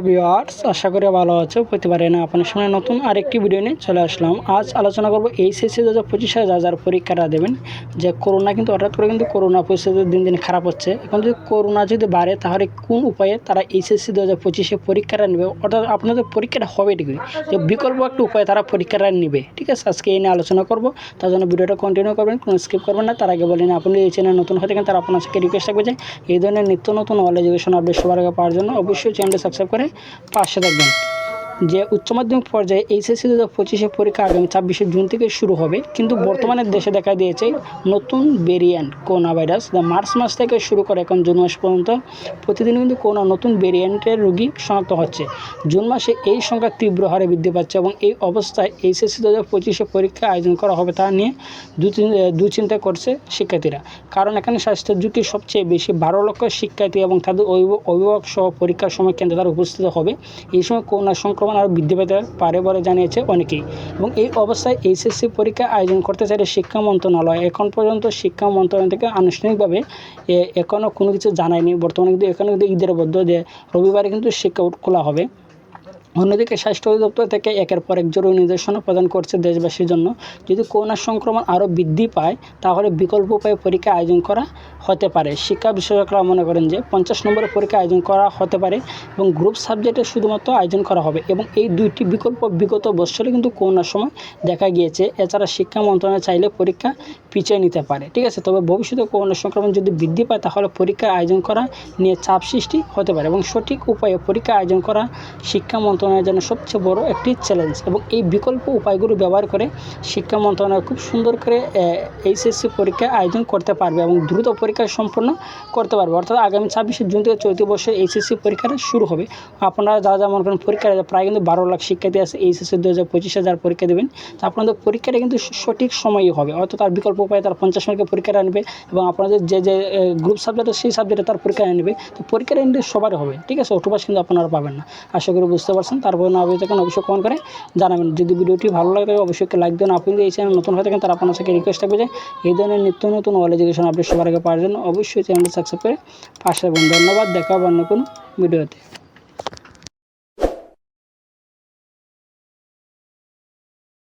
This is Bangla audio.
ভিউয়ার্স, আশা করি ভালো আছো। প্রতিবারে না আপনার সামনে নতুন আরেকটি ভিডিও নিয়ে চলে আসলাম। আজ আলোচনা করব এইচএসসি 2025 যা যারা পরীক্ষাটা দেবেন, যে করোনা কিন্তু হঠাৎ করে কিন্তু করোনা পরিস্থিতি দিন দিন খারাপ হচ্ছে। এখন যদি করোনা যদি বাড়ে তাহলে কোন উপায়ে তারা এইচএসসি 2025 পরীক্ষাটা নেবে, অর্থাৎ আপনাদের পরীক্ষাটা হবে ঠিকই, যে বিকল্প একটা উপায়ে তারা পরীক্ষাটা নেবে। ঠিক আছে, আজকে এই নিয়ে আলোচনা করব। তার জন্য ভিডিওটা কন্টিনিউ করবেন, কোনো স্কিপ করবেন না। তার আগে বলেন, আপনি এই চ্যানেল নতুন হয়ে থাকেন তারা আপনার সাথে রিকোয়েস্ট থাকবে যে এই ধরনের নিত্য নতুন অল এডুকেশন আপডেট সবার আগে পাওয়ার জন্য অবশ্যই চ্যানেলটি সাবস্ক্রাইব করে পাশে থাকবেন। যে উচ্চ মাধ্যমিক পর্যায়ে এইচএসসি 2025 পরীক্ষা আগামী 26 জুন থেকে শুরু হবে, কিন্তু বর্তমানে দেশে দেখা দিয়েছে নতুন ভেরিয়েন্ট করোনা ভাইরাস, মার্চ মাস থেকে শুরু করে এখন জুন মাস পর্যন্ত প্রতিদিন কিন্তু কোনো নতুন ভেরিয়েন্টের রোগী শনাক্ত হচ্ছে। জুন মাসে এই সংখ্যা তীব্র হারে বৃদ্ধি পাচ্ছে এবং এই অবস্থায় এইচএসসি 2025 পরীক্ষা আয়োজন করা হবে তা নিয়ে দুশ্চিন্তা করছে শিক্ষার্থীরা। কারণ এখানে স্বাস্থ্যের ঝুঁকি সবচেয়ে বেশি। 12 লক্ষ শিক্ষার্থী এবং তাদের অভিভাবক সহ পরীক্ষার সময় কেন্দ্রে তারা উপস্থিত হবে। এই সময় করোনা সংক্রমণ আরও বৃদ্ধি পেতে পারে বলে জানিয়েছে অনেকেই। এবং এই অবস্থায় এইচএসসি পরীক্ষা আয়োজন করতে চাইলে শিক্ষা মন্ত্রণালয় এখন পর্যন্ত শিক্ষা মন্ত্রণালয় থেকে আনুষ্ঠানিকভাবে এখনও কোনো কিছু জানায়নি। বর্তমানে কিন্তু এখানে কিন্তু ঈদের মধ্যে যে রবিবারে কিন্তু শিক্ষা খোলা হবে। অন্যদিকে স্বাস্থ্য অধিদপ্তর থেকে একের পর এক জরুরি নির্দেশনা প্রদান করছে দেশবাসীর জন্য। যদি করোনা সংক্রমণ আরও বৃদ্ধি পায় তাহলে বিকল্প উপায়ে পরীক্ষা আয়োজন করা হতে পারে। শিক্ষা বিশেষজ্ঞরা মনে করেন যে 50 নম্বরের পরীক্ষা আয়োজন করা হতে পারে এবং গ্রুপ সাবজেক্টে শুধুমাত্র আয়োজন করা হবে। এবং এই দুইটি বিকল্প বিগত বছরে কিন্তু করোনার সময় দেখা গিয়েছে। এছাড়া শিক্ষা মন্ত্রণালয় চাইলে পরীক্ষা পিছিয়ে নিতে পারে। ঠিক আছে, তবে ভবিষ্যতে করোনা সংক্রমণ যদি বৃদ্ধি পায় তাহলে পরীক্ষা আয়োজন করা নিয়ে চাপ সৃষ্টি হতে পারে এবং সঠিক উপায়ে পরীক্ষা আয়োজন করা শিক্ষা মন্ত্রণালয়ের জন্য সবচেয়ে বড় একটি চ্যালেঞ্জ। এবং এই বিকল্প উপায়গুলো ব্যবহার করে শিক্ষা মন্ত্রণালয় খুব সুন্দর করে এইচএসসি পরীক্ষা আয়োজন করতে পারবে এবং দ্রুত পরীক্ষা সম্পন্ন করতে পারবে। অর্থাৎ আগামী 26 জুন থেকে চলতি বছর এইচএসসি পরীক্ষাটা শুরু হবে। আপনারা যা মনে করেন পরীক্ষা প্রায় কিন্তু 12 লাখ শিক্ষার্থী আছে এইচএসসি 2025 যারা পরীক্ষা দেবেন, তা আপনাদের পরীক্ষাটা কিন্তু সঠিক সময়ই হবে। অর্থাৎ তার বিকল্প উপায়ে তার 50 মার্কের পরীক্ষাটা নেবে এবং আপনাদের যে গ্রুপ সাবজেক্ট সেই সাবজেক্টে তার পরীক্ষা নেবে। তো পরীক্ষাটা কিন্তু সবারই হবে। ঠিক আছে, অটোপাস কিন্তু আপনারা পাবেন না। আশা করি বুঝতে পারছেন। তারপর না আপনি থাকেন অবশ্যই কমেন্ট করে জানাবেন। যদি ভিডিওটি ভালো লাগে অবশ্যই লাইক দেন। আপনি যদি এই চ্যানেল নতুন হয়ে থাকেন তার আপনার সাথে রিকোয়েস্ট থাকবে যে এই ধরনের নিত্য নতুন অল এডুকেশন আপডেট সবার আগে পাওয়ার জন্য অবশ্যই চ্যানেলটি সাবস্ক্রাইব করে পাশে থাকবেন। ধন্যবাদ। দেখা হবে অন্য কোনো ভিডিওতে।